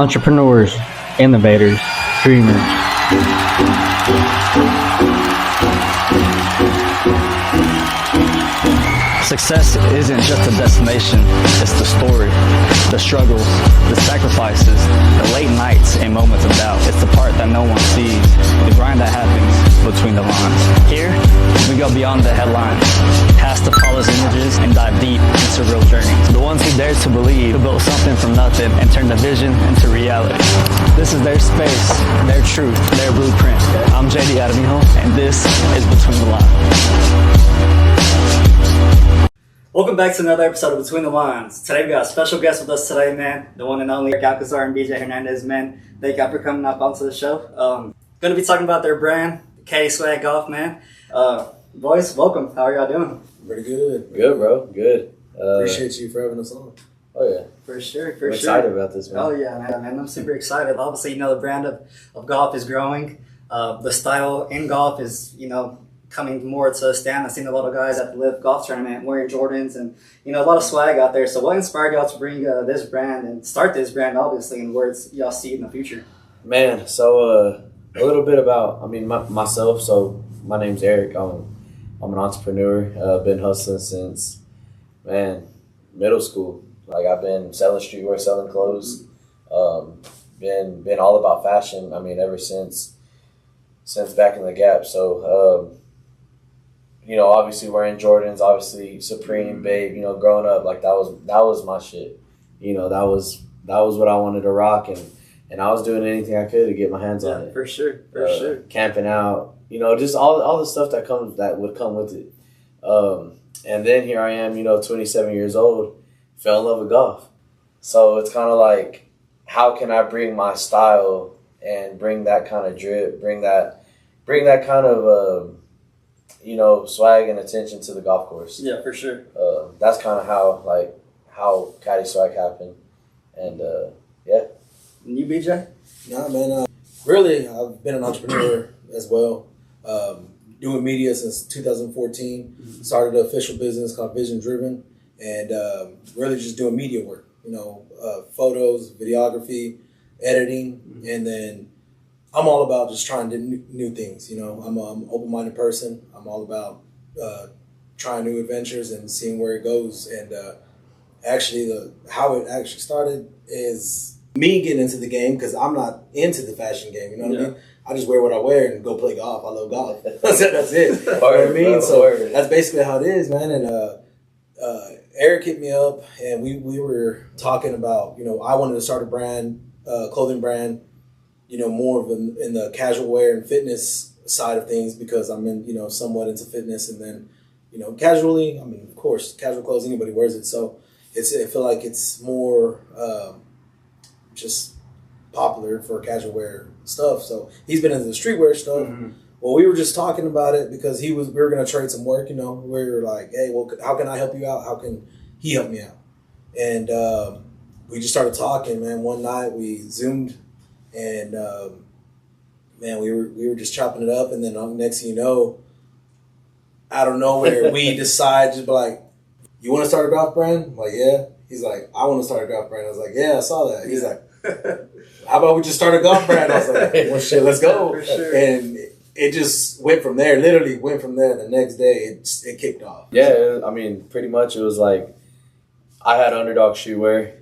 entrepreneurs, innovators, dreamers. Success isn't just a destination, it's the story, the struggles, the sacrifices, the late nights and moments of doubt. It's the part that no one sees, the grind that happens between the lines. Here, we go beyond the headlines, past the polished images and dive deep into real journeys. The ones who dare to believe, who built something from nothing and turned the vision into reality. This is their space, their truth, their blueprint. I'm JD Adamijo, and this is Between the Lines. Welcome back to another episode of Between the Lines. Today we got a special guest with us today, man. The one and only Eric Alcazar and BJ Hernandez, man. Thank you for coming up onto the show. Going to be talking about their brand, Caddy Swag Golf, man. Boys, welcome. How are y'all doing? Pretty good. Good, bro. Good. Appreciate you for having us on. Oh, yeah. For sure, I'm excited about this, man. Oh, yeah, man. I'm super excited. Obviously, the brand of golf is growing. The style in golf is, coming more to a stand. I've seen a lot of guys at the Live Golf Tournament wearing Jordans and, a lot of swag out there. So what inspired y'all to bring this brand and start this brand, obviously, and where y'all see it in the future? Man, so a little bit about, myself. So my name's Eric. I'm an entrepreneur. Been hustling since, middle school. Like, I've been selling streetwear, selling clothes. Been all about fashion, ever since back in the Gap. So, obviously wearing Jordans, obviously Supreme, Babe, growing up, like that was my shit. That was what I wanted to rock, and I was doing anything I could to get my hands on it. For sure, for sure. Camping out, just all the stuff that would come with it. And then here I am, 27 years old, fell in love with golf. So it's kind of like, how can I bring my style and bring that kind of drip, bring that kind of swag and attention to the golf course. Yeah, for sure. That's kind of how Caddy Swag happened, and yeah. And you, BJ? Nah, man. Really, I've been an entrepreneur as well. Doing media since 2014. Mm-hmm. Started an official business called Vision Driven, and really just doing media work. Photos, videography, editing, and then I'm all about just trying new things. I'm an open-minded person. I'm all about trying new adventures and seeing where it goes. And how it actually started is me getting into the game, because I'm not into the fashion game. You know what I mean? I just wear what I wear and go play golf. I love golf. That's it. You know what I mean? So that's basically how it is, man. And Eric hit me up, and we were talking about, I wanted to start a brand, clothing brand, more of in the casual wear and fitness side of things, because I'm in, somewhat into fitness, and then, casually, of course, casual clothes, anybody wears it. So I feel like it's more just popular for casual wear stuff. So he's been into the streetwear stuff. Mm-hmm. Well, we were just talking about it because we were going to trade some work, we were like, hey, well, how can I help you out? How can he help me out? And we just started talking, man. One night we Zoomed, and we were just chopping it up, and then next thing you know, out of nowhere, we decide to be like, you want to start a golf brand? I'm like, yeah. He's like, I want to start a golf brand. I was like, yeah, I saw that. He's like, how about we just start a golf brand? I was like, well, shit, let's go. For sure. And it just went from there. Literally went from there. The next day, it kicked off. Yeah, pretty much it was like, I had underdog shoewear.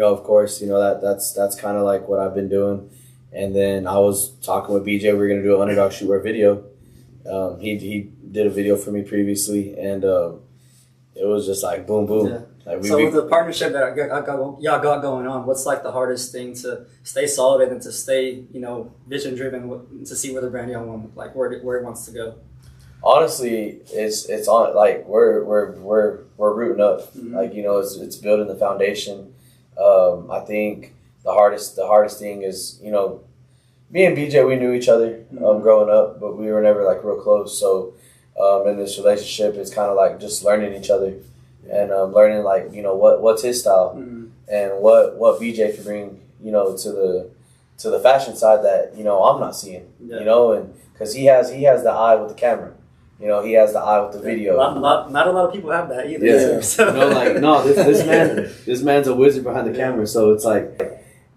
Of course, that's kind of like what I've been doing. And then I was talking with BJ. We were going to do an underdog shootwear video. He did a video for me previously, and it was just like boom, boom. Yeah. With the partnership that y'all got going on, what's like the hardest thing to stay solid and to stay, vision driven, to see where the brand y'all want, like where it wants to go? Honestly, it's on, like we're rooting up. Mm-hmm. Like, it's building the foundation. I think the hardest thing is, me and BJ, we knew each other growing up, but we were never like real close. So in this relationship, it's kind of like just learning each other and learning like, what's his style, and what BJ can bring, to the fashion side that, I'm not seeing, and because he has the eye with the camera. He has the eye with the video. Not a lot of people have that either. Yeah. So. This man's a wizard behind the camera. So it's like,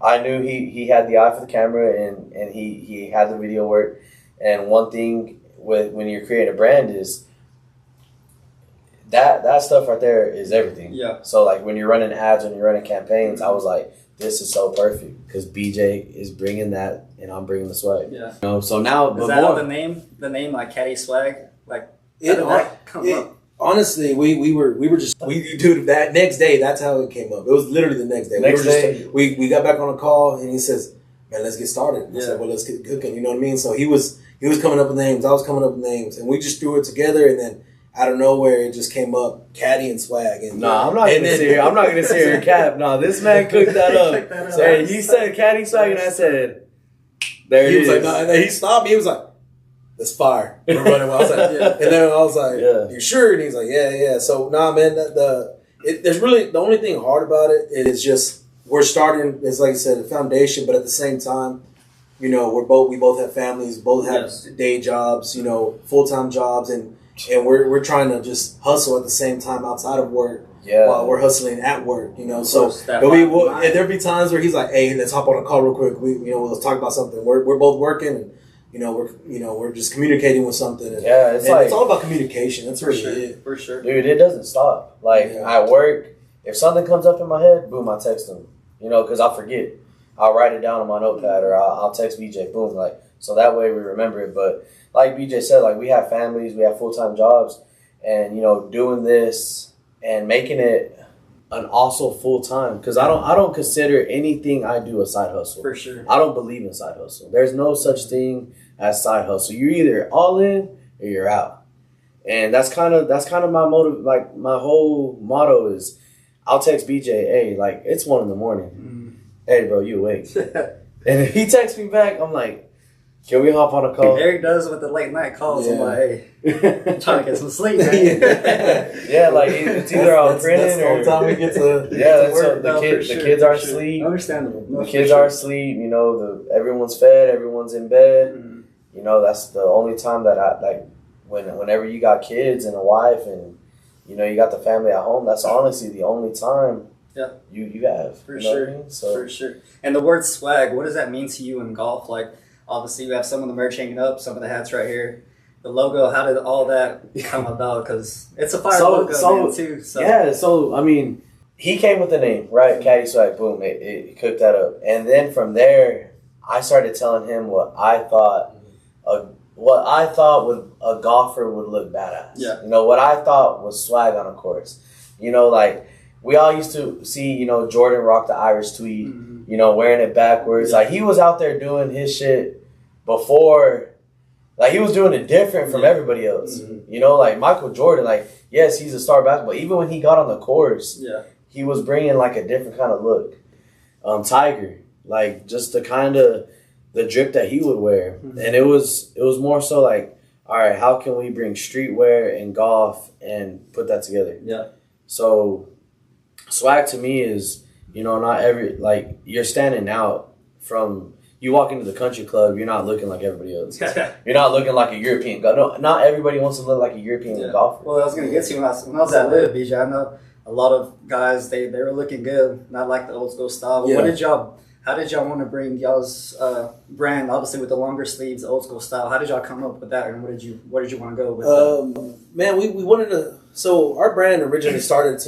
I knew he had the eye for the camera and he had the video work. And one thing with when you're creating a brand is that stuff right there is everything. Yeah. So like when you're running ads, when you're running campaigns, I was like, this is so perfect because BJ is bringing that and I'm bringing the swag. Yeah. You know, so now Is that how the name like Caddy Swag? Like how did that come up? Honestly, we were just dude, that next day, that's how it came up. It was literally the next day. Next day. We got back on a call and he says, "Man, let's get started." I Yeah. said, "Well, let's get cooking." You know what I mean? So he was coming up with names. I was coming up with names, and we just threw it together. And then out of nowhere, it just came up, Caddy and Swag. And I'm not gonna sit here. I'm not gonna sit here and cap. No, this man cooked that up. So he said Caddy Swag, and I said, "There he it was is." like, no, and then he stopped me. He was like, "Let's fire." We're running. I was like, yeah. And then I was like, Yeah. "You sure?" And he's like, "Yeah." So nah, man. There's really the only thing hard about it is just we're starting. It's like I said, a foundation, but at the same time, you know, we both have families, both have day jobs, you know, full-time jobs, and we're trying to just hustle at the same time outside of work. Yeah. While we're hustling at work, you know, so Course, there'll be times where he's like, "Hey, let's hop on a call real quick. Let's talk about something." We're both working, and we're just communicating with something. And, it's it's all about communication. That's really it. For sure. Dude, it doesn't stop. Like at work, if something comes up in my head, boom, I text him. You know, because I'll forget. I'll write it down on my notepad or I'll text BJ. Boom, like so that way we remember it. But like BJ said, like we have families, we have full-time jobs, and you know, doing this and making it an also full-time because I don't consider anything I do a side hustle. For sure. I don't believe in side hustle. There's no such thing as side hustle. You're either all in or you're out. And that's kind of my motive. Like my whole motto is, I'll text BJ, "Hey, like it's 1 a.m. Hey, bro, you awake?" And if he texts me back, I'm like, "Can we hop on a call?" Eric does with the late night calls. Yeah. I'm like, "Hey, I'm trying to get some sleep, man." Yeah, like it's either I'm printing that's the or only time we get to the No, kids for the sure, kids are for sure. asleep. Understandable. No, The for kids sure. are asleep. You know, everyone's fed, everyone's in bed. Mhm. You know, that's the only time that I like whenever you got kids and a wife and you know you got the family at home. That's honestly the only time. Yeah. You have For you know sure. what I mean? So For sure. And the word swag, what does that mean to you in golf? Like, obviously, we have some of the merch hanging up, some of the hats right here. The logo, how did all that come about? Because it's a fire logo, man, too. So. Yeah, so, I mean, he came with the name, right? Caddy Swag, boom, it cooked that up. And then from there, I started telling him what I thought a golfer would look badass. Yeah. You know, what I thought was swag on a course. You know, like, we all used to see, you know, Jordan rock the Irish tweed, you know, wearing it backwards. Like, he was out there doing his shit before, like, he was doing it different from everybody else. You know, like, Michael Jordan, like, yes, he's a star basketball. Even when he got on the course, he was bringing, like, a different kind of look. Tiger, like, just the kind of, the drip that he would wear. And it was more so like, all right, how can we bring streetwear and golf and put that together? Yeah. So swag to me is, you know, not every, like, you're standing out from, you walk into the country club, you're not looking like everybody else. You're not looking like a European golfer. No, not everybody wants to look like a European golfer. Well, I was going to get to you when I was at Live, BJ. I know a lot of guys, they were looking good, not like the old school style. But how did y'all want to bring y'all's brand, obviously with the longer sleeves, the old school style? How did y'all come up with that, and where did you want to go with that? Man, we wanted to. So our brand originally started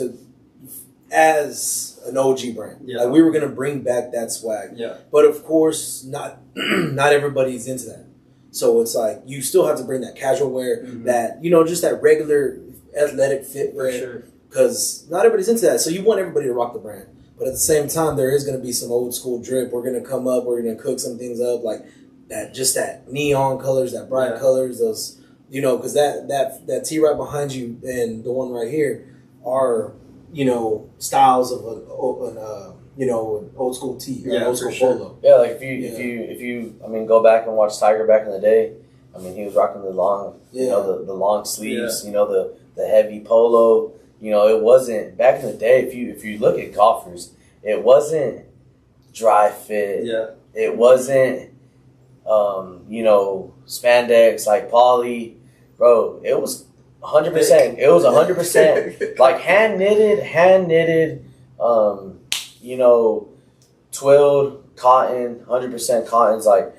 as an OG brand. Yeah. Like we were gonna bring back that swag. Yeah. But of course, not everybody's into that. So it's like you still have to bring that casual wear, that just that regular athletic fit For wear. sure. Because not everybody's into that. So you want everybody to rock the brand. But at the same time, there is going to be some old school drip. We're going to come up. We're going to cook some things up like that. Just that neon colors, that bright colors. Those, because that tee right behind you and the one right here are styles of an old school tee or an old school polo. Yeah, like if you go back and watch Tiger back in the day. I mean, he was rocking the long, the long sleeves. The heavy polo. It wasn't back in the day. If you look at golfers, it wasn't dry fit. Yeah. It wasn't, spandex like poly, bro. It was 100%. It was 100% like hand knitted, twilled cotton, 100% cotton's like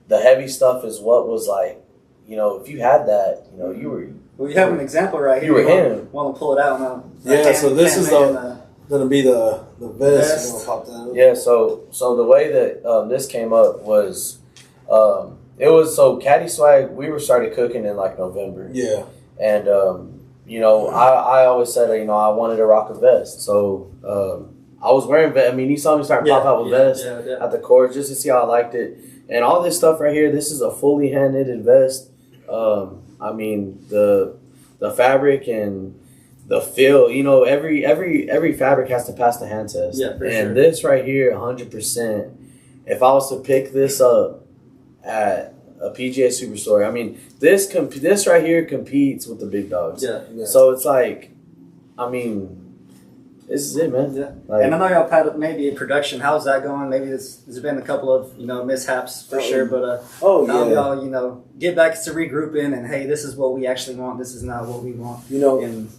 the heavy stuff is what was like, you know, if you had that, you know, you were. Well, you have an example right here. You were him. Want to pull it out now? Yeah, so this is gonna be the vest. I'm gonna pop that up. Yeah, so the way that this came up was, it was so Caddy Swag. We were started cooking in like November. Yeah, and you know, I always said, you know, I wanted to rock a vest, so I was wearing vest. I mean, you saw me start pop out with vest at the course just to see how I liked it, and all this stuff right here. This is a fully hand knitted vest. I mean, the fabric and the feel, you know, every fabric has to pass the hand test. Yeah, for and sure. this right here, 100%. If I was to pick this up at a PGA Superstore, I mean, this right here competes with the big dogs. Yeah. So it's like, I mean, this is it, man. Yeah. Like, and I know y'all had maybe a production. How's that going? Maybe there's been a couple of, you know, mishaps for sure, but now y'all, you know, get back to regrouping and hey, this is what we actually want. This is not what we want. you know, And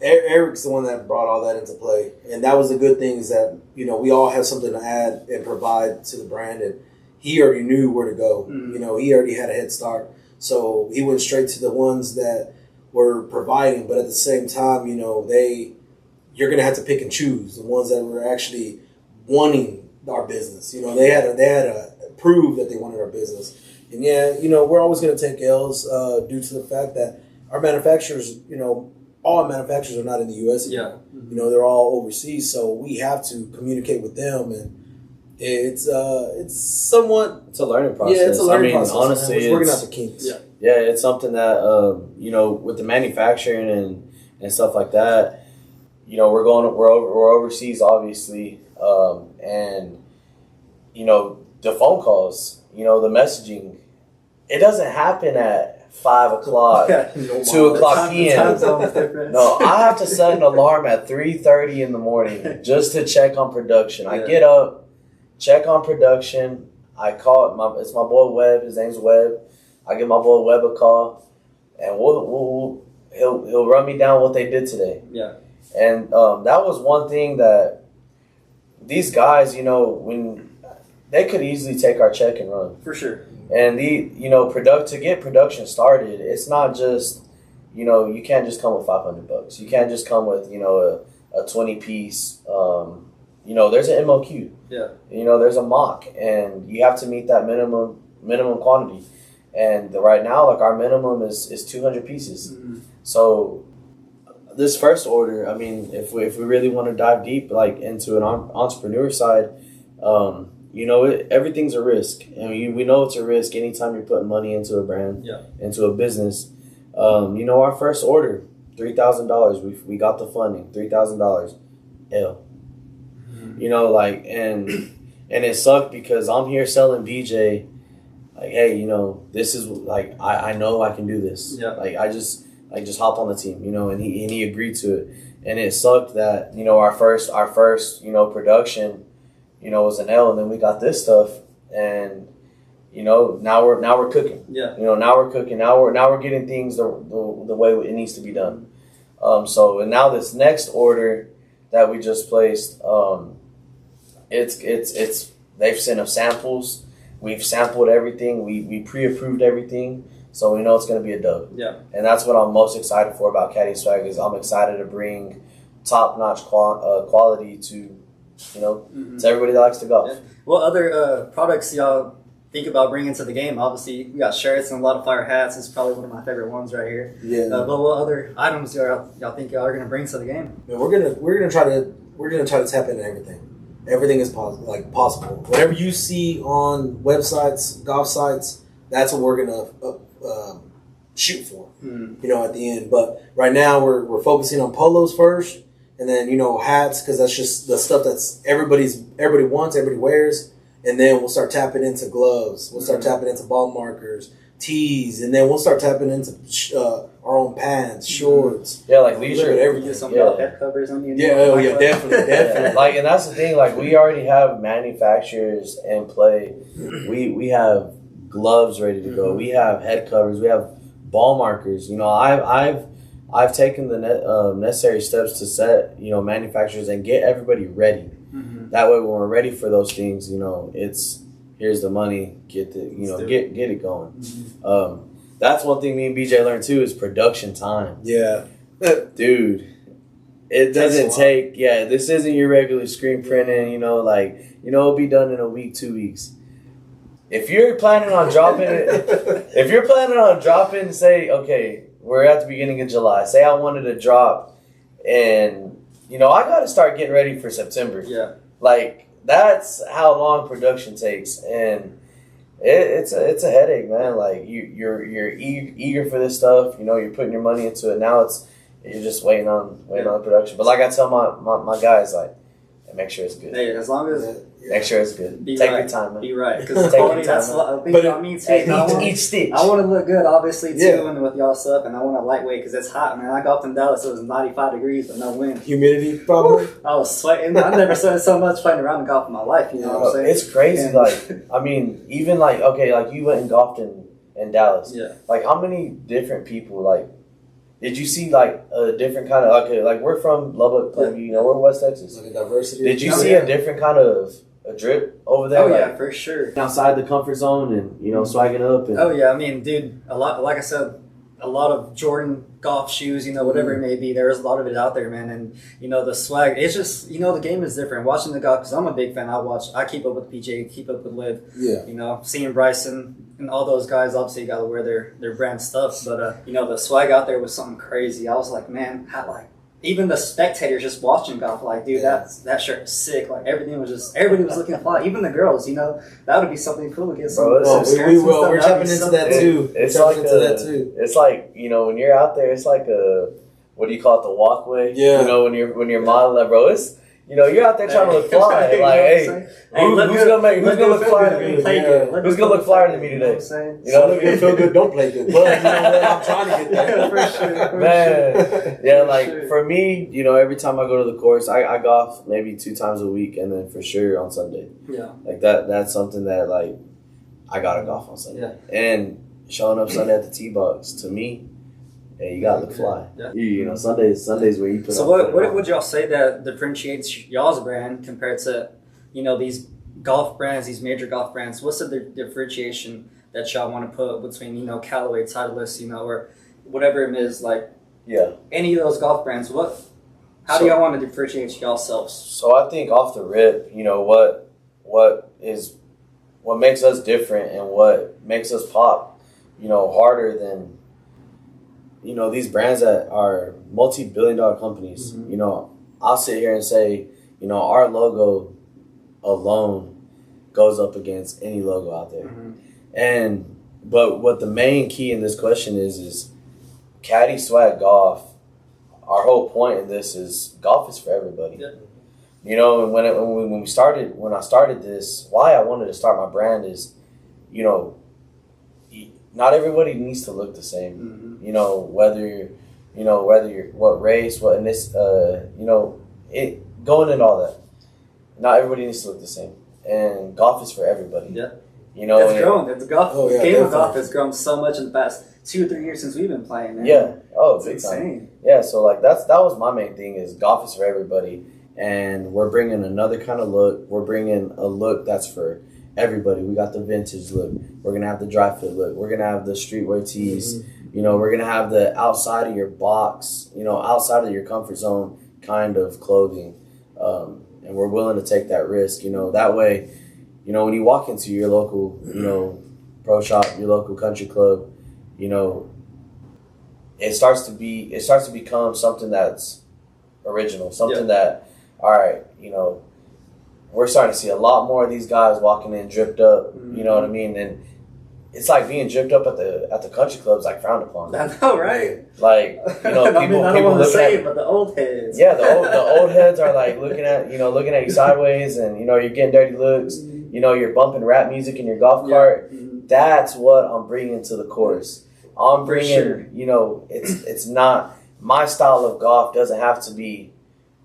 Eric's the one that brought all that into play, and that was the good thing is that, you know, we all have something to add and provide to the brand, and he already knew where to go. You know, he already had a head start, so he went straight to the ones that were providing. But at the same time, you know, you're gonna have to pick and choose the ones that were actually wanting our business. You know, they had to prove that they wanted our business, and yeah, you know, we're always gonna take L's due to the fact that our manufacturers, you know, all our manufacturers are not in the U.S. anymore. You know, they're all overseas, so we have to communicate with them, and it's somewhat. it's a learning process. Yeah, it's a learning process. Honestly, we're working it's- out the kinks. Yeah. Yeah, it's something that you know, with the manufacturing and stuff like that. You know, we're overseas, obviously, and you know, the phone calls, you know, the messaging, it doesn't happen at 5 o'clock, 2 o'clock p.m. No, I have to set an alarm at 3:30 in the morning just to check on production. I get up, check on production. I call it's my boy Webb. His name's Webb. I give my boy Webb a call, and he'll run me down what they did today. Yeah. And that was one thing that these guys, you know, when they could easily take our check and run. For sure. And you know, to get production started, it's not just, you know, you can't just come with $500. You can't just come with, you know, a 20 piece. You know, there's an MOQ. Yeah. You know, there's a mock, and you have to meet that minimum quantity. And right now, like, our minimum is 200 pieces. So this first order, I mean, if we really want to dive deep, like, into an entrepreneur side, you know, everything's a risk, and we know it's a risk anytime you're putting money into a brand, into a business. You know, our first order, $3,000. We got the funding, $3,000. L. You know, like, and it sucked because I'm here selling BJ, like, hey, you know, this is like, I know I can do this. Yeah. Like, I just hop on the team, you know, and he agreed to it, and it sucked that, you know, our first you know, production, you know, was an L, and then we got this stuff, and you know, now we're cooking. Yeah. You know, now we're cooking. Now we're getting things the way it needs to be done. So, and now this next order that we just placed, it's they've sent us samples. We've sampled everything. We pre-approved everything, so we know it's going to be a dub. Yeah. And that's what I'm most excited for about Caddy Swag is I'm excited to bring top-notch quality to, you know, to everybody that likes to golf. Yeah. What other products y'all think about bringing to the game? Obviously, we got shirts and a lot of fire hats. It's probably one of my favorite ones right here. Yeah. But what other items y'all think y'all are gonna bring to the game? Man, we're gonna try to tap into everything. Everything is possible. Whatever you see on websites, golf sites, that's what we're gonna shoot for. You know, at the end. But right now we're focusing on polos first, and then, you know, hats, because that's just the stuff that's everybody wants, everybody wears, and then we'll start tapping into gloves. We'll start tapping into ball markers, tees, and then we'll start tapping into our own pants, shorts. Yeah, like leisure. Everything. Get some Yeah. head covers on you. Yeah, oh yeah, definitely. Yeah, like, and that's the thing. Like, we already have manufacturers in play. We have gloves ready to go. We have head covers. We have ball markers. You know, I've taken the necessary steps to set, you know, manufacturers and get everybody ready. That way, when we're ready for those things, you know, it's here's the money, get it going. That's one thing me and BJ learned too is production time. Yeah, dude. It doesn't take. Yeah, this isn't your regular screen printing. You know, like it'll be done in a week, 2 weeks. If you're planning on dropping it, say, okay, we're at the beginning of July. Say I wanted to drop, and I got to start getting ready for September. Yeah, like that's how long production takes, and it's a headache, man. Like you're eager for this stuff. You're putting your money into it. Now you're just waiting on production. But like I tell my guys, like, make sure it's good. Hey, as long as make sure it's good. Take your time, man. Be right, because quality, that's a big on me too. Each stitch. I want to look good, obviously, too, and with y'all stuff, and I want to lightweight because it's hot, man. I golfed in Dallas; it was 95 degrees, but no wind. Humidity, probably. I was sweating. I've never sweated so much playing around in golf in my life. You know what I'm saying? It's crazy. Even like you went and golfed in Dallas. Yeah. Like, how many different people did you see like a different kind of like we're from Lubbock, we're West Texas. Like a diversity. Did you see a different kind of a drip over there? Oh yeah, for sure. Outside the comfort zone and swagging up. And, oh yeah, I mean, dude, a lot. Like I said, a lot of Jordan golf shoes, whatever it may be. There's a lot of it out there, man. And the swag. It's just the game is different. Watching the golf, because I'm a big fan. I keep up with PJ, keep up with Liv. Yeah. Seeing Bryson and all those guys. Obviously, you got to wear their brand stuff. But the swag out there was something crazy. I was like, man, even the spectators just watching golf, like, dude, that shirt is sick. Like, everybody was looking fly. Even the girls, that would be something cool to get some. We will. We're jumping into that too. It's like when you're out there, it's like what do you call it, the walkway? Yeah. When you're modeling that, bro. It's you're out there trying to look fly. Like, hey, who's gonna look flyer than me? Who's gonna look flyer than me today? You feel good, don't play good. But I'm trying to get there. For sure. Man, yeah, like for me, every time I go to the course, I golf maybe 2 times a week, and then for sure on Sunday. Yeah. Like that's something that like I gotta golf on Sunday. Yeah. And showing up Sunday at the tee box, to me, hey, you gotta look fly. Yeah. Sundays where you put. So what would y'all say that differentiates y'all's brand compared to these golf brands, these major golf brands? What's the differentiation that y'all want to put between Callaway, Titleist, or whatever it is, like any of those golf brands? How do y'all want to differentiate yourselves? So I think off the rip, what makes us different and what makes us pop, harder than these brands that are multi-billion-dollar companies. I'll sit here and say, our logo alone goes up against any logo out there. But what the main key in this question is Caddy Swag Golf. Our whole point in this is golf is for everybody. Yeah. And when I started this, why I wanted to start my brand is, not everybody needs to look the same. Whether you're what race, what in this, going into all that. Not everybody needs to look the same, and golf is for everybody. Yeah, it's grown. The game of golf definitely. has grown so much in the past 2 or 3 years since we've been playing. Man. Yeah, it's big insane. Time. Yeah, so like that was my main thing is golf is for everybody, and we're bringing another kind of look. We're bringing a look that's for everybody. We got the vintage look. We're gonna have the dry fit look. We're gonna have the streetwear tees. We're gonna have the outside of your box, outside of your comfort zone kind of clothing, and we're willing to take that risk. That way, when you walk into your local, pro shop, your local country club, it starts to become something that's original, something that, all right, we're starting to see a lot more of these guys walking in dripped up. You know what I mean? And it's like being dripped up at the country clubs, like frowned upon. I know, right? Like people, I don't want to say at, it, but the old heads. Yeah, the old heads are like looking at you sideways, and you're getting dirty looks. You're bumping rap music in your golf cart. That's what I'm bringing to the course. I'm bringing, it's not my style of golf. Doesn't have to be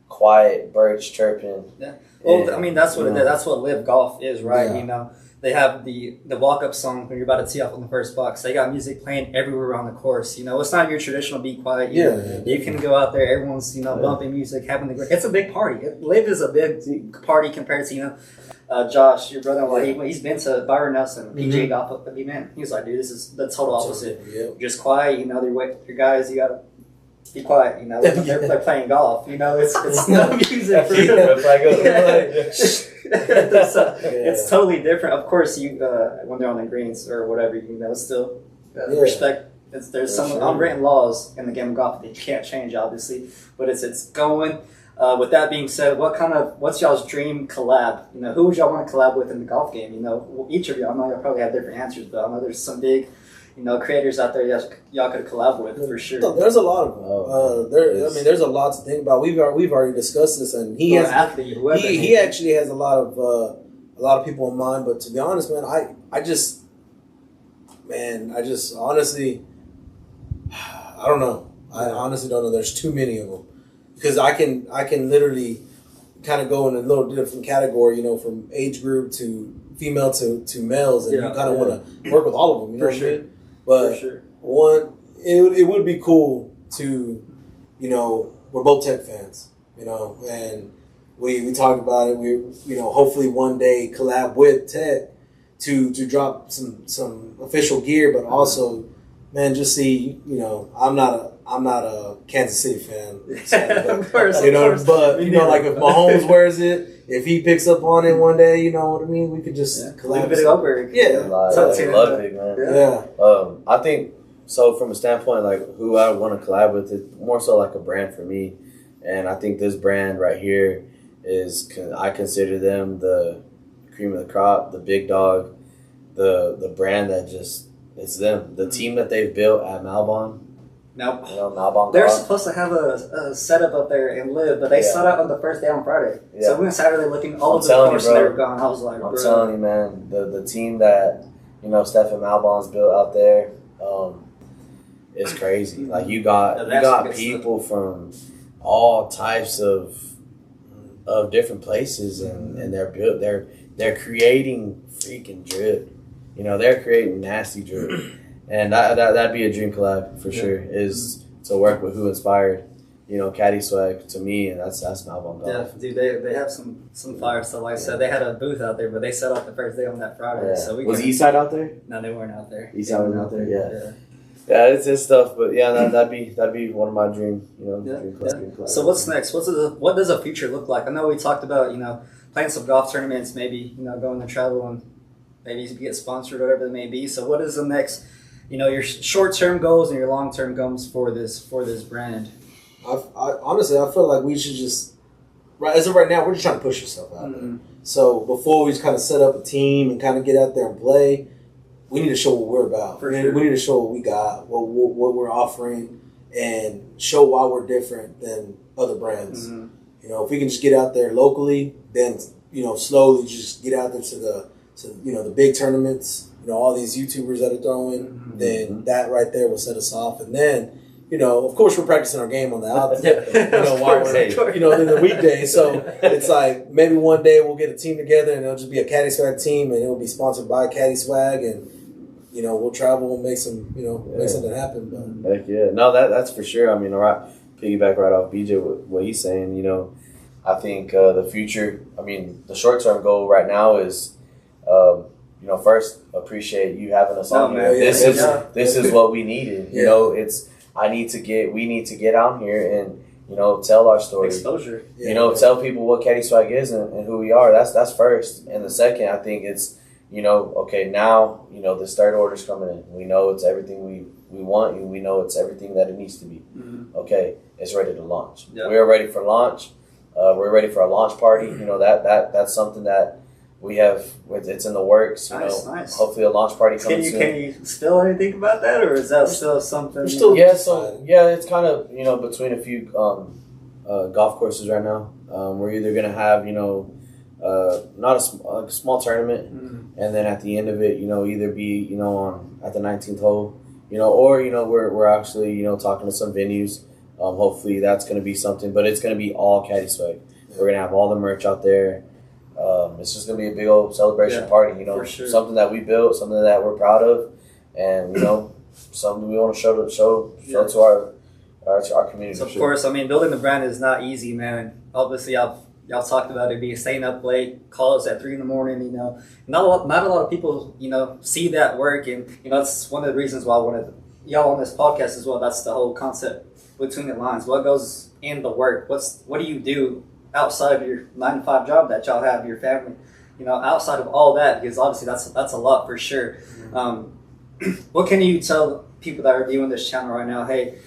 quiet, birds chirping. Yeah. Well, I mean, that's what that's what live golf is, right? Yeah. You know, they have the walk up song when you're about to tee off on the first box. They got music playing everywhere around the course. You know, it's not your traditional be quiet. You know, you can go out there, everyone's bumping music, having the great. It's a big party. Live is a big party compared to Josh, your brother-in-law. He's been to Byron Nelson, PGA golf up at man. He was like, dude, this is the total opposite. Just quiet. You know, your guys, you gotta be quiet. You know, they're playing golf. You know, it's no music for them. It's totally different. Of course, you when they're on the greens or whatever, still respect. There's some unwritten laws in the game of golf that you can't change, obviously, but it's going. With that being said, what's y'all's dream collab? You know, who would y'all want to collab with in the golf game? You know, each of y'all, I know y'all probably have different answers, but I know there's some big, creators out there y'all could collab with for sure. There's a lot of them. There's a lot to think about. We've already discussed this, and he actually has a lot of people in mind. But to be honest, man, I just honestly, I don't know. I honestly don't know. There's too many of them. Because I can literally kind of go in a little different category, from age group to female to males, and you kind of want to work with all of them, what I mean? But it would be cool to, we're both Tech fans, and we talked about it. We, hopefully one day collab with Tech to drop some official gear, but also, man, just see, I'm not a Kansas City fan, of course, but like if Mahomes wears it, if he picks up on it one day, you know what I mean. We could just collab it over. Love it, man. I think so. From a standpoint, like who I want to collab with, is more so like a brand for me, and I think this brand right here I consider them the cream of the crop, the big dog, the brand that just it's them, the team that they've built at Malbon. Nope. Malbon They're Golf. supposed to have a setup up there and live, but they sold out on the first day on Friday. Yeah. So we went Saturday looking all over the course and they were gone. I was like, I'm telling you, man, the team that Stephen Malbon's built out there is crazy. Like you got people from all types of different places, and they're built. They're creating freaking drip. They're creating nasty drip. And that'd be a dream collab for sure, is to work with who inspired, Caddy Swag to me, and that's Malbon Golf. Yeah, dude, they have some fire stuff. Like I said, they had a booth out there, but they set up the first day on that Friday. Yeah. So was Eastside out there? No, they weren't out there. Eastside was out there, yeah. It's his stuff, but that'd be one of my dream, dream collab. So what's next? What does a future look like? I know we talked about playing some golf tournaments, maybe going to travel and maybe get sponsored, whatever it may be. So what is the next? Your short-term goals and your long-term goals for this brand. I honestly, I feel like we should just as of right now, we're just trying to push yourself out there. So before we just kind of set up a team and kind of get out there and play, we need to show what we're about. We need to show what we got, what we're offering, and show why we're different than other brands. If we can just get out there locally, then slowly just get out there to the big tournaments. All these YouTubers that are throwing, then that right there will set us off. And then, of course, we're practicing our game on the outside, while we're, in the weekdays. So it's like maybe one day we'll get a team together and it'll just be a Caddy Swag team, and it'll be sponsored by Caddy Swag, and we'll travel and make some, make something happen. But heck yeah, no, that's for sure. I mean, piggyback right off BJ what he's saying. I think the future. I mean, the short term goal right now is. First appreciate you having us on here. This is what we needed. We need to get out here and tell our story. Exposure. Tell people what Caddy Swag is and who we are. That's first. And the second, I think it's okay, now this third order's coming in. We know it's everything we want, and we know it's everything that it needs to be. Okay, it's ready to launch. We are ready for launch. We're ready for a launch party. That's something that we have. It's in the works. Nice. Hopefully a launch party comes soon. Can you spill anything about that, or is that still something? It's kind of between a few golf courses right now. We're either gonna have not a small tournament, and then at the end of it, either be at the 19th hole, or we're actually talking to some venues. Hopefully that's gonna be something, but it's gonna be all Caddy Swag. We're gonna have all the merch out there. It's just gonna be a big old celebration party. You know, for sure. something that we built, something that we're proud of, and you know, something we want to show to our community. So of course, I mean, building the brand is not easy, man. Obviously, y'all talked about it being staying up late, calls at 3 in the morning. You know, not a lot of people, you know, see that work, and you know, that's one of the reasons why I wanted y'all on this podcast as well. That's the whole concept between the lines. What goes in the work? What do you do outside of your 9-to-5 job that y'all have, your family? You know, outside of all that, because obviously that's a lot for sure. What can you tell people that are viewing this channel right now? Hey,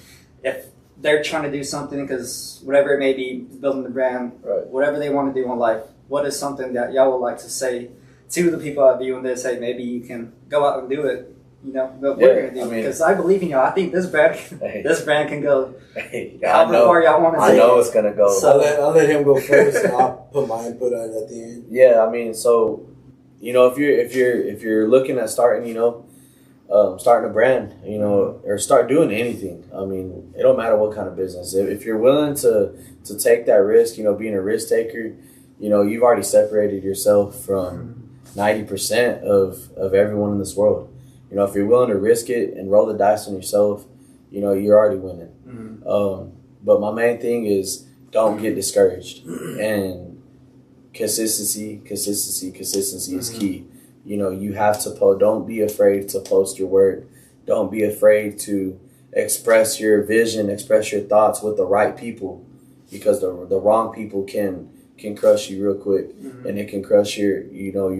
if they're trying to do something, because whatever it may be, building the brand, whatever they want to do in life, what is something that y'all would like to say to the people that are viewing this? Hey, maybe you can go out and do it. You know, what we're gonna do, because I believe in y'all. I think this brand can go however far y'all want to. I know it's gonna go. So I'll let him go first, and I'll put my input on it at the end. Yeah, I mean, so you know, if you're looking at starting, you know, starting a brand, you know, or start doing anything. I mean, it don't matter what kind of business. If you're willing to take that risk, you know, being a risk taker, you know, you've already separated yourself from 90% of everyone in this world. You know, if you're willing to risk it and roll the dice on yourself, you know, you're already winning. But my main thing is don't get discouraged. And consistency is key. You know, you have to post. Don't be afraid to post your work. Don't be afraid to express your vision, express your thoughts with the right people, because the wrong people can crush you real quick, and it can crush your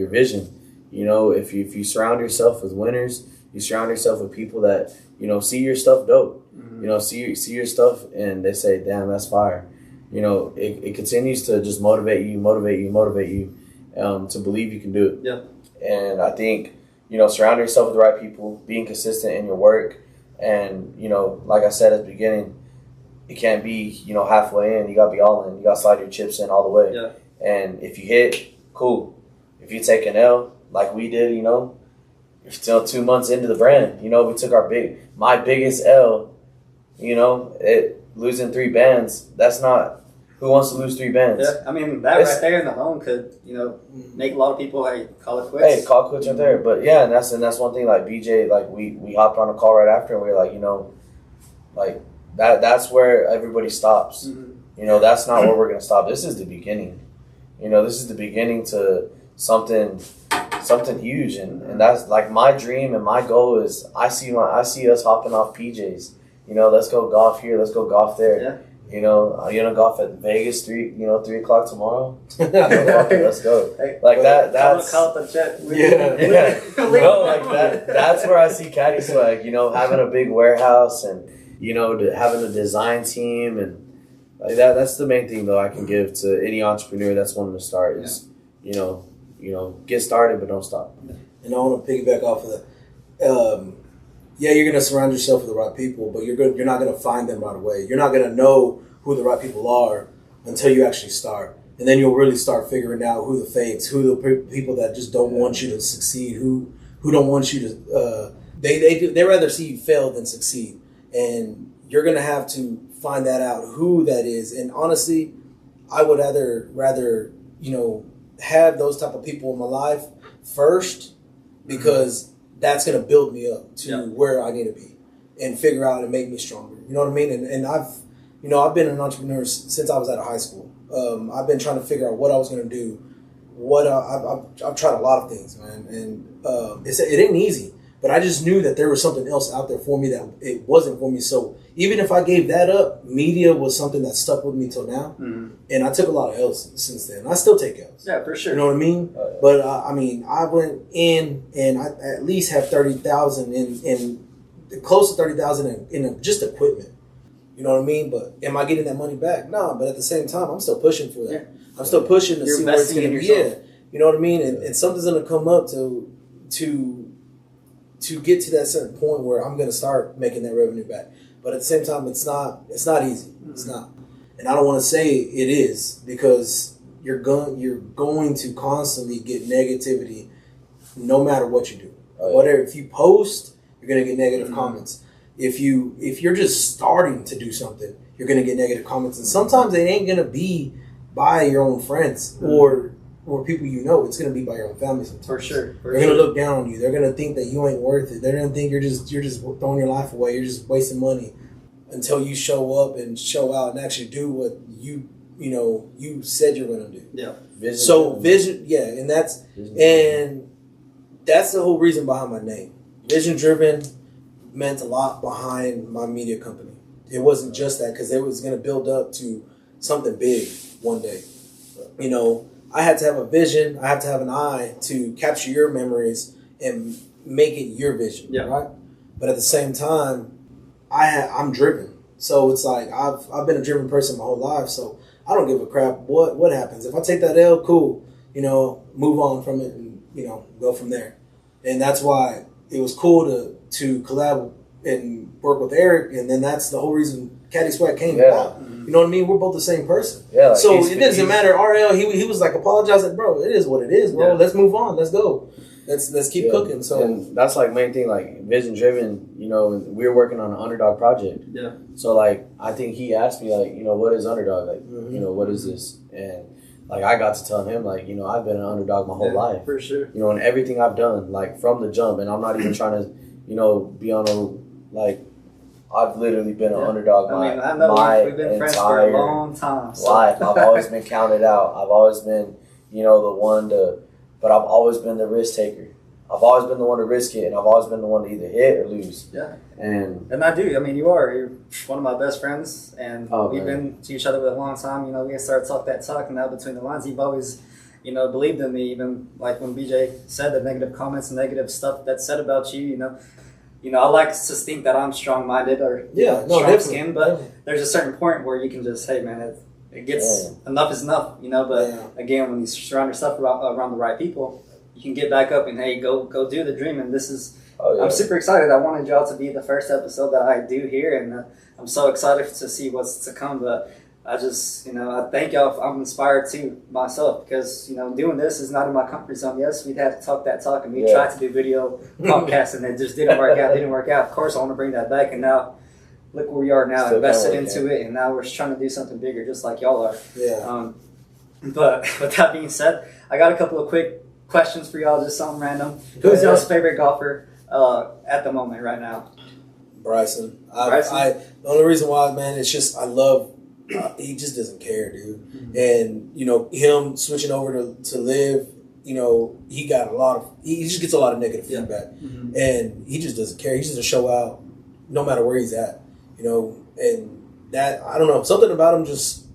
vision. You know, if you surround yourself with winners, you surround yourself with people that, you know, see your stuff dope. You know, see your stuff and they say, damn, that's fire. You know, it continues to just motivate you to believe you can do it. Yeah. And I think, you know, surround yourself with the right people, being consistent in your work. And, you know, like I said at the beginning, it can't be, you know, halfway in. You got to be all in. You got to slide your chips in all the way. Yeah. And if you hit, cool. If you take an L, like we did, you know, you're still 2 months into the brand. You know, we took my biggest L, you know, losing 3 bands. That's not, who wants to lose 3 bands? Yeah, I mean, that right there in the home could, you know, make a lot of people, hey, call it quits. Hey, call quits right there. But yeah, and that's one thing, like BJ, like we hopped on a call right after and we were like, you know, like that's where everybody stops. You know, that's not where we're going to stop. This is the beginning. You know, this is the beginning to something huge, and that's like my dream and my goal is I see us hopping off PJs. You know, let's go golf here, let's go golf there. Yeah. You know, are you gonna golf at Vegas 3 o'clock tomorrow? Let's go. Hey, like that's call up the jet. Yeah. No, like that's where I see Caddy Swag, you know, having a big warehouse and, you know, having a design team, and like that's the main thing though I can give to any entrepreneur that's wanting to start is, you know, get started but don't stop. And I want to piggyback off of that. Yeah, you're going to surround yourself with the right people, but you're not going to find them right away. You're not going to know who the right people are until you actually start. And then you'll really start figuring out who the fakes, who the people that just don't want you to succeed, who don't want you to, they rather see you fail than succeed. And you're going to have to find that out, who that is. And honestly, I would rather, you know, have those type of people in my life first, because that's going to build me up to where I need to be and figure out and make me stronger. You know what I mean? And I've been an entrepreneur since I was out of high school. I've been trying to figure out what I was going to do. I've tried a lot of things, man. And it ain't easy, but I just knew that there was something else out there for me that it wasn't for me. So even if I gave that up, media was something that stuck with me till now. And I took a lot of L's since then. I still take L's. Yeah, for sure. You know what I mean? But I mean, I went in and I at least have 30,000 in close to 30,000 in just equipment. You know what I mean? But am I getting that money back? No. But at the same time, I'm still pushing for that. Yeah. I'm still pushing to see where it's going to be. Yeah. You know what I mean? And something's going to come up to get to that certain point where I'm going to start making that revenue back. But at the same time, it's not easy. It's not. And I don't want to say it is, because you're going to constantly get negativity no matter what you do. Whatever, if you post, you're going to get negative comments. If you're just starting to do something, you're going to get negative comments. And sometimes it ain't going to be by your own friends or or people you know, it's gonna be by your own family sometimes. For sure. They're gonna look down on you. They're gonna think that you ain't worth it. They're gonna think you're just throwing your life away. You're just wasting money until you show up and show out and actually do what you said you're gonna do. Yeah. Vision, yeah, and that's the whole reason behind my name. Vision driven meant a lot behind my media company. It wasn't just that, because it was going to build up to something big one day. You know, I had to have a vision. I have to have an eye to capture your memories and make it your vision, right? But at the same time, I'm driven. So it's like I've been a driven person my whole life. So I don't give a crap what happens. If I take that L, cool. You know, move on from it and go from there. And that's why it was cool to collab and work with Eric, and then that's the whole reason Caddy Swag came about. You know what I mean? We're both the same person. Yeah, like so it doesn't matter. RL, he was like apologizing, bro. It is what it is, bro. Yeah. Let's move on. Let's go. Let's keep cooking. So and that's like main thing, like vision driven. You know, we were working on an underdog project. Yeah. So like I think he asked me like, what is underdog? Like, what is this? And like I got to tell him like, I've been an underdog my whole life. For sure. And everything I've done, like from the jump, and I'm not even trying to, be on a I've literally been an underdog my we've been friends for a long time. So. Life. I've always been counted out. I've always been, the one but I've always been the risk taker. I've always been the one to risk it, and I've always been the one to either hit or lose. Yeah. And I do. I mean, you're one of my best friends, and we've been to each other for a long time. We started talk that talk, and now between the lines, you've always, believed in me, even like when BJ said the negative comments and negative stuff that's said about you, I like to think that I'm strong-minded or strong-skinned, but there's a certain point where you can just, hey, man, it gets enough is enough, But again, when you surround yourself around the right people, you can get back up and, hey, go do the dream. And this is, I'm super excited. I wanted y'all to be the first episode that I do here, and I'm so excited to see what's to come. But I just, I thank y'all. I'm inspired too myself because, doing this is not in my comfort zone. Yes, we'd have to talk that talk, and we tried to do video podcasts, and it just didn't work out. Of course, I want to bring that back, and now look where we are now, still invested into it, and now we're just trying to do something bigger, just like y'all are. Yeah. But with that being said, I got a couple of quick questions for y'all, just something random. Who's y'all's favorite golfer at the moment right now? Bryson. The only reason why, man, it's just I love. He just doesn't care, dude. And him switching over to live, he got he just gets a lot of negative feedback, and he just doesn't care. He just doesn't show out, no matter where he's at, And that I don't know, something about him just.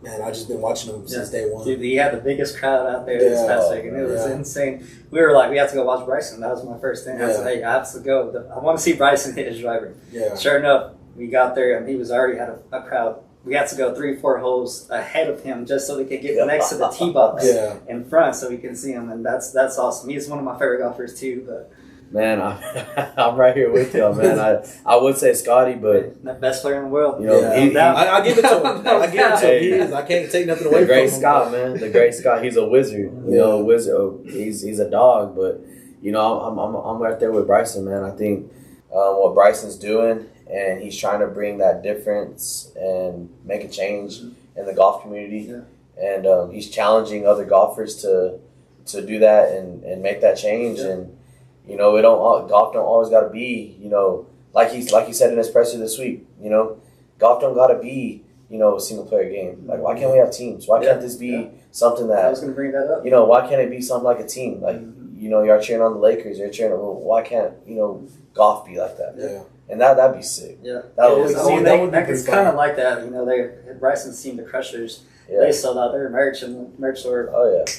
Man, I've just been watching him since day one. Dude, he had the biggest crowd out there this past week, and it was insane. We were like, we have to go watch Bryson. That was my first thing. I said, hey, I have to go. I want to see Bryson hit his driver. Yeah. Sure enough, we got there, and he was already had a crowd. We had to go 3-4 holes ahead of him just so we could get next to the tee box in front so we can see him, and that's awesome. He's one of my favorite golfers too, but. Man, I'm right here with you, man. I would say Scotty, but the best player in the world. I give it to him. I give it to him. He is. I can't take nothing away from him. The great Scott, man. The great Scott. He's a wizard. A wizard. He's a dog, but I'm right there with Bryson, man. I think what Bryson's doing, and he's trying to bring that difference and make a change in the golf community, and he's challenging other golfers to do that and make that change and. Golf don't always got to be, like he said in his presser this week, golf don't got to be, a single player game. Like, why can't we have teams? Why can't this be something that, I was going to bring that up. Why can't it be something like a team? Like, you're cheering on the Lakers, you're cheering on, why can't, golf be like that? Yeah. And that'd be sick. Yeah. It's kind of like that, Bryson's team, the Crushers, they sold out their merch, and the merch store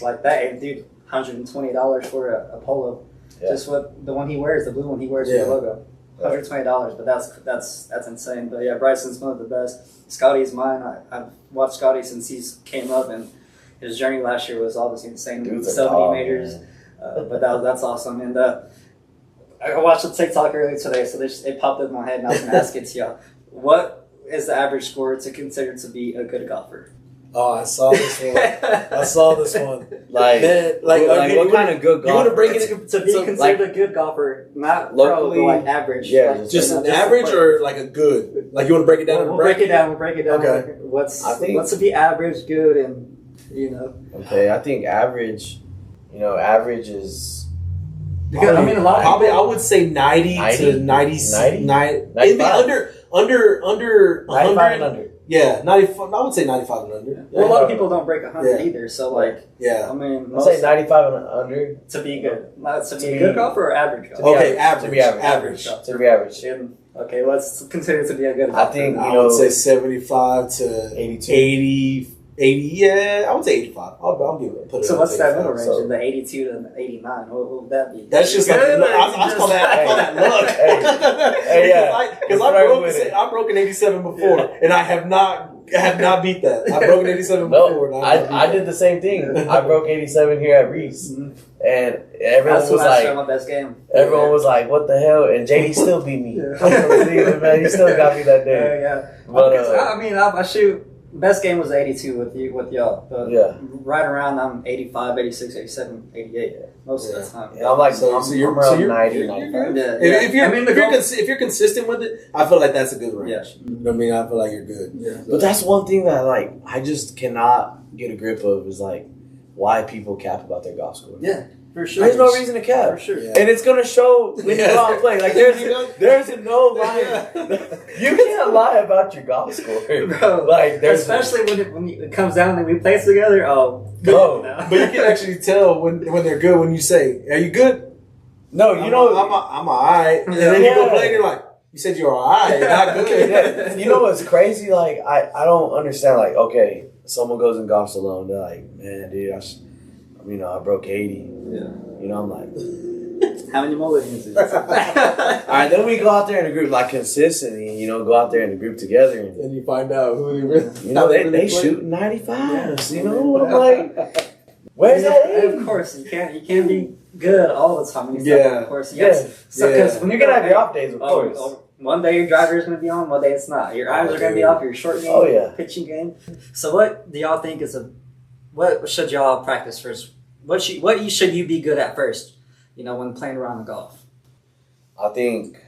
like that. And dude, $120 for a polo. Yeah. Just the one he wears, the blue one he wears with the logo, $120. But that's insane. But yeah, Bryson's one of the best. Scotty's mine. I've watched Scotty since he's came up, and his journey last year was obviously insane. So many majors, but that's awesome. And I watched the TikTok earlier today, so it popped up in my head, and I was gonna ask it to y'all. What is the average score to consider to be a good golfer? Oh, I saw this one. Like what kind of good golfer? You want to break it to be considered a good golfer, not locally, pro, but like average. Yeah, just an average or like a good? Like you want to break it down? We'll break it down. Okay. What's to be average, good, and You know, Okay, I think average. You know, average is because I mean a lot of Probably, people, I would say 90 to 90, 90? 90 under 95 and 100. under. Yeah, 95. I would say 95 and under. well, a lot of people don't break 100 Yeah. either. So like, Yeah. I mean, I'll say 95 and under. to be good, not to be To a be- good golfer or average golfer. Okay, average. To be average. Average. To be average. Okay, let's consider it to be a good I golfer. think, you I know, would say 75 to 82. 80, yeah, I would say 85. I'll give it. Put it So up what's to that 85, middle range? so. In the 89 to 89? What would that be? That's just like Good, I call that luck. Hey, yeah. Because I broke an 87 before, and I have not beat that. I broke an 87 before. No, And I have not I beat did the same thing. I broke 87 here at Reese, Mhm. and everyone That's was when I showed like, my best game. everyone was like, "What the hell?" And JD still beat me. Yeah. I can't believe it, man. He still got me that day. Yeah. But I mean, I shoot. Best game was 82 with y'all. But yeah, right around, I'm 85, 86, 87, 88 most of the time. and I'm like, So I'm you're- around so you're- 90, you're 95. Yeah, If you're, I mean, the if, you're goal- if you're consistent with it, I feel like that's a good range. Yeah. You know what I mean? I feel like you're good. Yeah. But that's one thing that like I just cannot get a grip of is like why people cap about their golf score. Yeah, for sure. There's no reason to For cap. sure. Yeah. And it's gonna show when you Yeah. go out and play. Like there's no lie. Yeah. You can't lie about your golf score. Bro, Like there's especially when it comes down and we play together. Oh, No. no. But you can actually tell when they're good when you say, "Are you good?" no, you know I'm alright. And then you go Yeah. play and you're like, "You said you're alright, not good." yeah, you know what's crazy? Like I don't understand. Like okay, someone goes and golfs alone. They're like, man, dude, I broke 80. Yeah. You know, I'm like, How many mulligans is all right. Then we go out there in a group, like consistently. You know, go out there in a group together, and And you find out who they really. you know they shoot 95s. You know, I'm like, where's Yeah, that 80? Of course, you can't be good all the time when you step Yeah. on the course. Yeah. Because when You're gonna have your off days, of course. One day your driver is going to be on, one day it's not. Your irons are going to be off, your short game, Oh, yeah. pitching game. So what do y'all think what should y'all practice first? What should you be good at first, when playing around the golf? I think,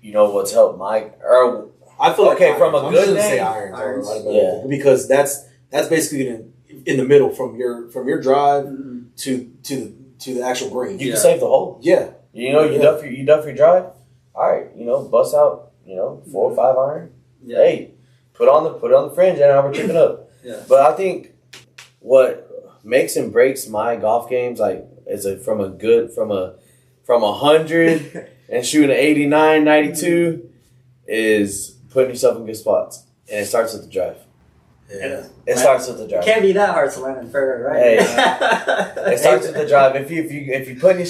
you know what's helped my or I feel Okay, like from a irons. I'm good just gonna say day- irons. Irons. Yeah. Because that's basically in the middle from your drive Mhm. to the actual green. you Yeah. can save the hole. Yeah. You know, you duff your drive. All right, bust out, 4 or 5 iron. Yeah. Hey, put on the fringe, and now we're chipping up. Yeah. But I think what makes and breaks my golf games like is from 100 and shooting an 89, 92 is putting yourself in good spots, and it starts with the drive. Yeah. It starts with the It drive. can't be that hard to land in fairway, right? Hey. It starts with the drive. If you putting your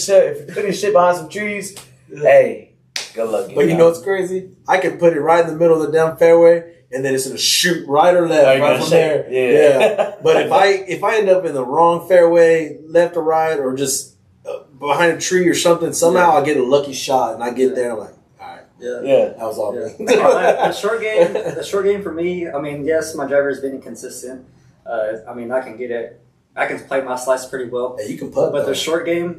shit behind some trees, hey, good luck. But you know what's crazy? I can put it right in the middle of the damn fairway, and then it's gonna shoot right or left, Oh, you're right gonna from shake. there. Yeah. But if I end up in the wrong fairway, left or right, or just behind a tree or something, somehow I get a lucky shot, and I get there. I'm like, all right, Yeah. Yeah. that was all Yeah. me. The short game for me. I mean, yes, my driver has been inconsistent. I mean, I can get it. I can play my slice pretty well. Hey, you can putt, But though. the short game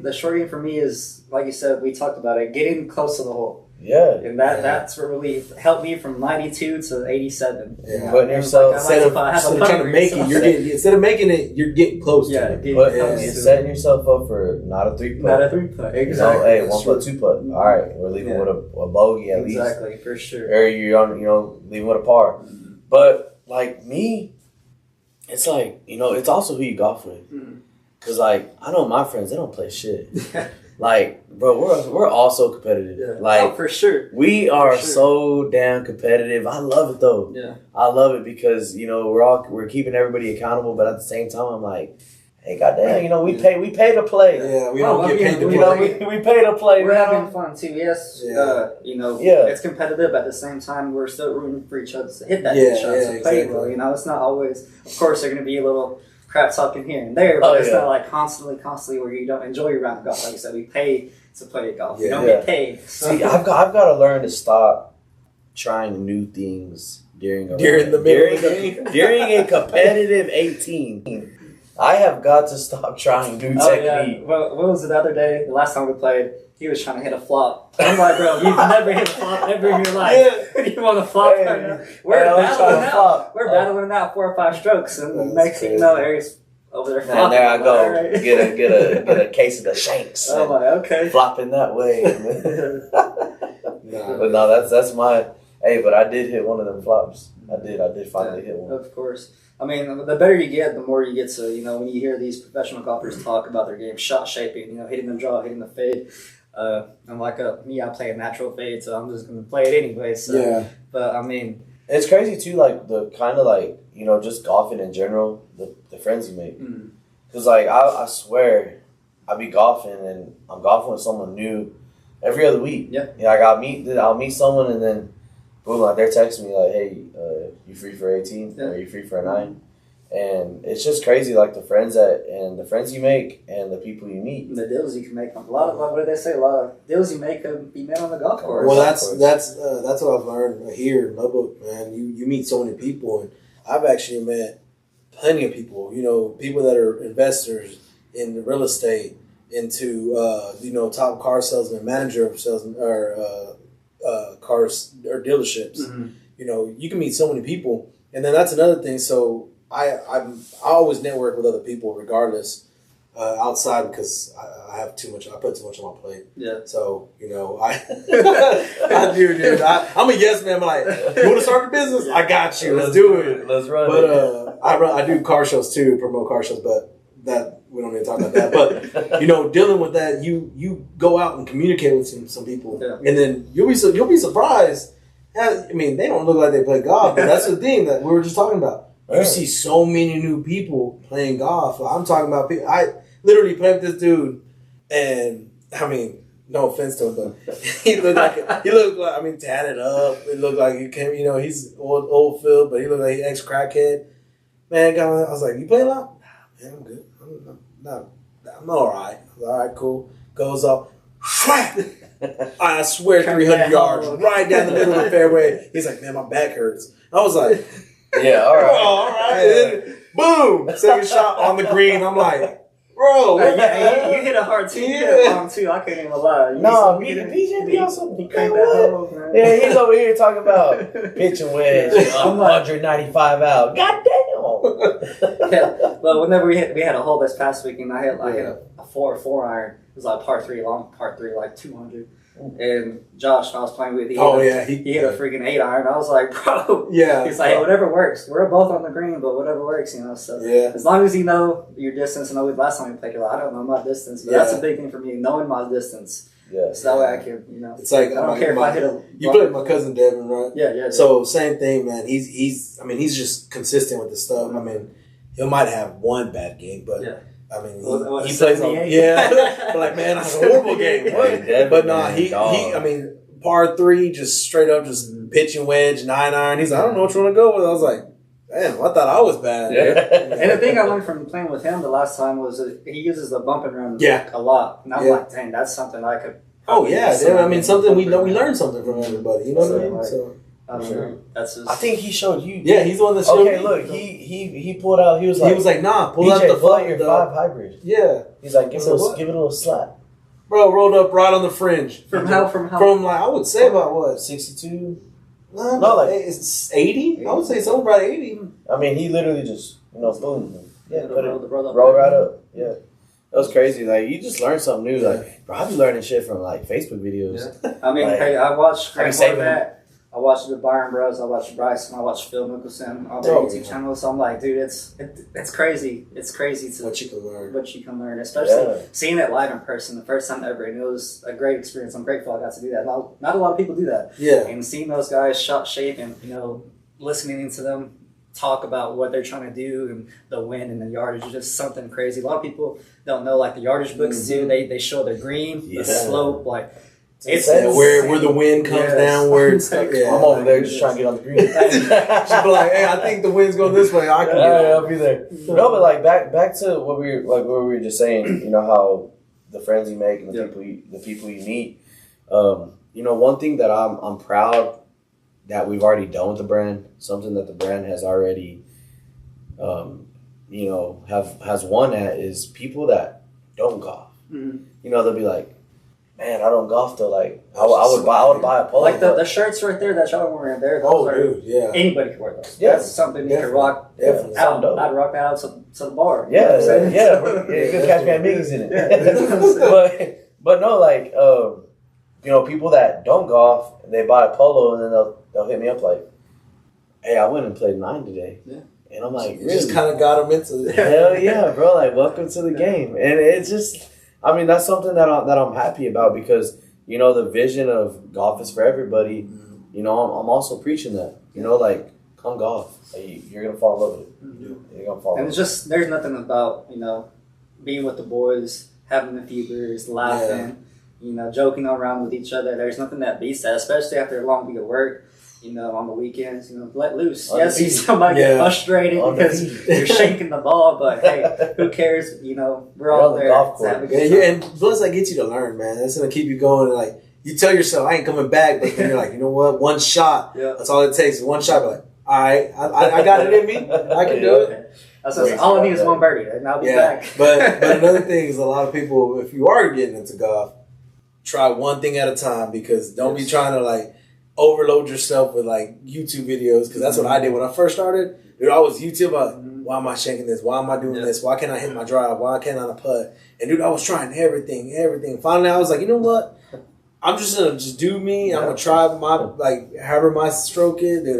for me is, like you said, we talked about it, getting close to the hole, Yeah. and that's what really helped me from 92 to 87. Yeah. Putting It was yourself- I like Instead to of have a trying to putter, make so- it, instead of making it, you're getting close Yeah, to it. getting But close you're to setting it. yourself up for not a 3 putt. Not a 3-putt, You know, exactly. hey, That's 1 putt, 2 putt. All right, we're leaving Yeah. with a bogey at least, Exactly, for sure. or you're on, leaving with a par. But like me, it's like it's also who you golf with. Mhm. Cause like I know my friends, they don't play shit. Like, bro, we're all so competitive. Yeah. Like Oh, for sure. we are sure. so damn competitive. I love it though. Yeah. I love it because we're keeping everybody accountable, but at the same time, I'm like, hey, goddamn, we pay to play. Yeah, we Oh, don't I get mean, paid to we play. we pay to play. We're you know? having fun too, yes. Yeah. Yeah. It's competitive. At the same time, we're still rooting for each other to hit that Yeah, shot, yeah, to play exactly. well. It's not always. Of course, there's going to be a little crap talking here and there, but Oh, it's yeah. not like constantly where you don't enjoy your round of golf. Like you said, we pay to play golf. We Yeah. don't Yeah. get paid. So. See, I've got to learn to stop trying new things during the During the middle of the game. during a competitive 18. I have got to stop trying new Oh, yeah. technique. Well, what was it the other day? The last time we played, he was trying to hit a flop. I'm like, bro, you've never hit a flop ever in your life. You want to flop right now? We're I was trying battling to out. flop. We're battling out 4 or 5 strokes, and the That's next thing you crazy. know, Aries over there. And there I go, Right. get a case of the shanks. Oh my, okay. Flopping that way. Nah. But no, that's my. Hey, but I did hit one of them flops. I did finally hit one. Of course. I mean, the better you get, the more you get to, when you hear these professional golfers talk about their game, shot shaping, hitting the draw, hitting the fade. I'm like me, I play a natural fade, so I'm just going to play it anyway. So. Yeah. But I mean, It's crazy too, like the kind of like just golfing in general, the friends you make. Because like I swear, I be golfing and I'm golfing with someone new every other week. Yeah. Like I'll meet someone and then boom, like they're texting me like, hey, you free for 18? Yeah. Or you free for a 9? And it's just crazy, like the friends you make and the people you meet. the deals you can make, what do they say? A lot of deals you make can be made on the golf course. Well, that's what I've learned here in Lubbock, man. You meet so many people, and I've actually met plenty of people. People that are investors in real estate, into top car salesman, manager of salesman, or cars or dealerships. You can meet so many people, and then that's another thing. So I always network with other people regardless outside because I have too much. I put too much on my plate. Yeah. So I do, dude. I'm a yes man. I'm like, you want to start a business? I got you. Let's do it. Let's run But I do car shows too, promote car shows. But that we don't need to talk about that. But dealing with that, you go out and communicate with some people, and then you'll be surprised. I mean, they don't look like they play golf, but that's the thing that we were just talking about. You see so many new people playing golf. I'm talking about people. I literally played with this dude, and I mean, no offense to him, but he looked like I mean, tatted up. It looked like he came. He's old Phil, but he looked like he ex crackhead. Man, I was like, you play a lot? Nah, man, I'm good. I'm all right. All right, cool. Goes off. I swear, 300 yards right down the middle of the fairway. He's like, man, my back hurts. I was like. Yeah, all right. All right. And then, boom, second shot on the green. I'm like, bro. You hit a hard too. You hit a long too. I can't even lie. No, BJ be also he cranked that hole, man. Yeah, he's over here talking about pitching wedge. I'm 195 out. God damn. Yeah, but whenever we had a hole this past weekend, I hit a 4 iron. It was like par 3 long, par 3 like 200. And Josh, I was playing with, he hit a freaking 8 iron. I was like, bro, he's like, hey, whatever works. We're both on the green, but whatever works, So as long as you know your distance, and last time we played, I don't know my distance, but that's a big thing for me, knowing my distance. Yeah. So that way I can, It's like I don't care if I hit a. You played with my cousin Devin, right? Yeah. So same thing, man. He's just consistent with the stuff. I mean, he might have one bad game, but. Yeah. I mean, he plays on, but like, man, I had a horrible game. But no, he, I mean, par 3, just straight up, just pitching wedge, 9 iron. He's like, I don't know which one to go with. I was like, damn, I thought I was bad. Yeah. And the thing I learned from playing with him the last time was that he uses the bump and run a lot. And I'm like, dang, that's something I could. Oh yeah, I mean, something we learned something from everybody. You know what I mean? So. That's just, I think he showed you. Yeah, he's the one that showed me. Okay, look, he pulled out. He was like, nah, pull out your 5 hybrid. Yeah, he's like, give it a little slap. Bro, rolled up right on the fringe. From how? From like I would say about what 62. No, like it's 80. I would say something about 80. I mean, he literally just boom, rolled right up. Yeah. That was crazy. Like, you just learned something new. Like, bro, I be learning shit from like Facebook videos. Yeah. I mean, hey, I watched I watched the Byron Bros. I watched Bryson. I watched Phil Mickelson on their YouTube channel. So I'm like, dude, it's crazy. It's crazy to what you can learn. Especially seeing it live in person the first time ever, and it was a great experience. I'm grateful I got to do that. Not a lot of people do that. Yeah. And seeing those guys shot shape and listening to them talk about what they're trying to do and the wind and the yardage is just something crazy. A lot of people don't know, like the yardage books do. They show the green, the slope, like. It's where the wind comes down, where it's stuck. Yeah, I'm over there just trying to get on the green. She'd be like, "Hey, I think the wind's going this way. I can get it." I'll be there. No, but like back to what we were just saying. How the friends you make and the people you meet. One thing that I'm proud that we've already done with the brand, something that the brand has already, has won at, is people that don't golf. Mm-hmm. They'll be like, man, I don't golf though. Like I would buy a polo. Like the shirts right there that y'all are wearing there. Those are, dude, yeah. Anybody can wear those. Yeah. That's something you can rock Definitely. out. I'd rock that out to the bar. You know Yeah, what I'm saying? you can catch me at Miggy's in it. but no, like you know, people that don't golf, they buy a polo and then they'll hit me up like, hey, I went and played 9 today. Yeah. And I'm like, You really? just kind of got them into it. Hell yeah, bro! Like, welcome to the game, and it's just, I mean, that's something that I'm happy about because you know the vision of golf is for everybody. You know, I'm also preaching that. You know, like, come golf, like, you're gonna fall in love with it. You're gonna fall. And it's just there's nothing about being with the boys, having a few beers, laughing, joking around with each other. There's nothing that beats that, especially after a long week of work. On the weekends, let loose. Yes, see somebody get frustrated because you're shaking the ball, but hey, who cares? We're all there to have a good time. And plus, that gets you to learn, man. That's gonna keep you going. And like you tell yourself, I ain't coming back, but then you're like, you know what? One shot. Yeah. That's all it takes. One shot. Like, all right, I got it in me. I can do it. That's all I need is one birdie, and I'll be back. but another thing is, a lot of people, if you are getting into golf, try one thing at a time because don't be trying to like overload yourself with like YouTube videos because that's what I did when I first started. Dude, I was YouTube like, why am I shaking this? Why am I doing this? Why can't I hit my drive? Why can't I putt? And dude, I was trying everything. Finally, I was like, you know what? I'm just gonna do me. I'm gonna try my however my stroke is, dude.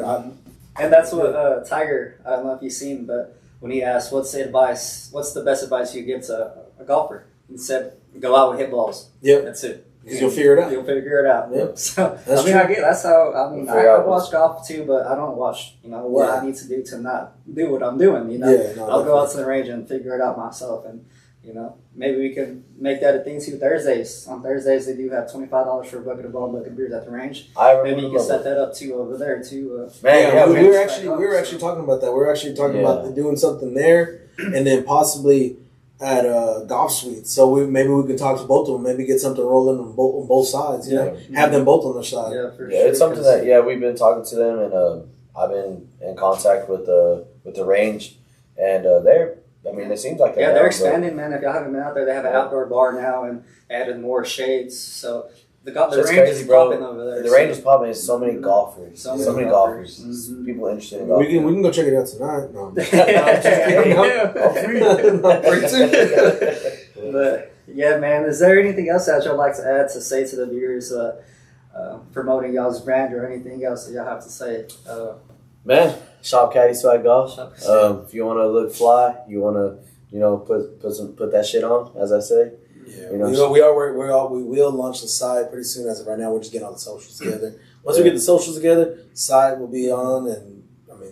And that's what Tiger. I don't know if you've seen, but when he asked, "What's the best advice you give to a golfer?" He said, "Go out and hit balls." Yep, that's it. Because you'll figure it out. You'll figure it out. Yep. So that's true. That's how. I watch golf too, but I don't watch. What Yeah. I need to do to not do what I'm doing. I'll go out to the range and figure it out myself. And maybe we can make that a thing too. Thursdays. On Thursdays, they do have $25 for a bucket of ball, bucket of beers at the range. Maybe you can set that up too over there too. We were actually talking about that. We're actually talking about doing something there, and then possibly at Golf Suite. So maybe we can talk to both of them. Maybe get something rolling on both sides. Have them both on their side. Yeah, for sure. It's something that we've been talking to them, and I've been in contact with the range, and they're. I mean, it seems like they're expanding, man. If y'all haven't been out there, they have an outdoor bar now and added more shades. So the range crazy, is bro. popping over there. The range is popping. There's so many golfers. So many golfers. Mm-hmm. People interested in golf. We can go check it out tonight. No. But yeah, man. Is there anything else that y'all like to add to say to the viewers, promoting y'all's brand or anything else that y'all have to say? Man, shop Caddy Swag Golf. If you want to look fly, you want to put that shit on, as I say. Yeah, we will launch the site pretty soon. As of right now, we're just getting all the socials together. Once we get the socials together, site will be on, and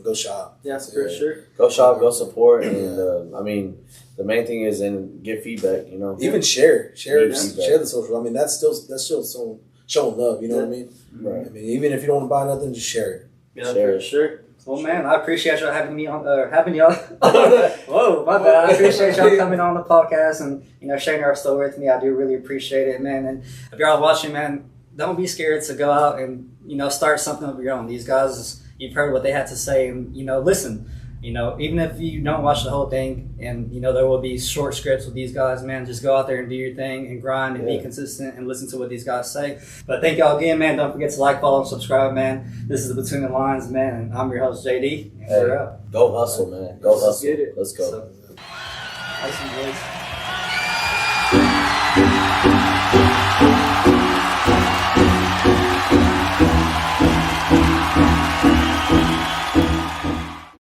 go shop. Yeah, for sure. Go shop, go support, and the main thing is give feedback. Even share the social. That's still showing love. You know what I mean? Right. Even if you don't want to buy nothing, just share it. Yeah, for sure. Well, man, I appreciate y'all having y'all. Whoa, my bad. I appreciate y'all coming on the podcast and sharing our story with me. I do really appreciate it, man. And if y'all watching, man, don't be scared to go out and start something of your own. These guys, you've heard what they had to say, and listen. Even if you don't watch the whole thing, and there will be short scripts with these guys, man, just go out there and do your thing and grind and be consistent and listen to what these guys say. But thank y'all again, man. Don't forget to like, follow, and subscribe, man. This is the Between the Lines, man, and I'm your host, JD. And we're out. Go hustle, man. Go hustle. Get it. Let's go. Awesome, boys.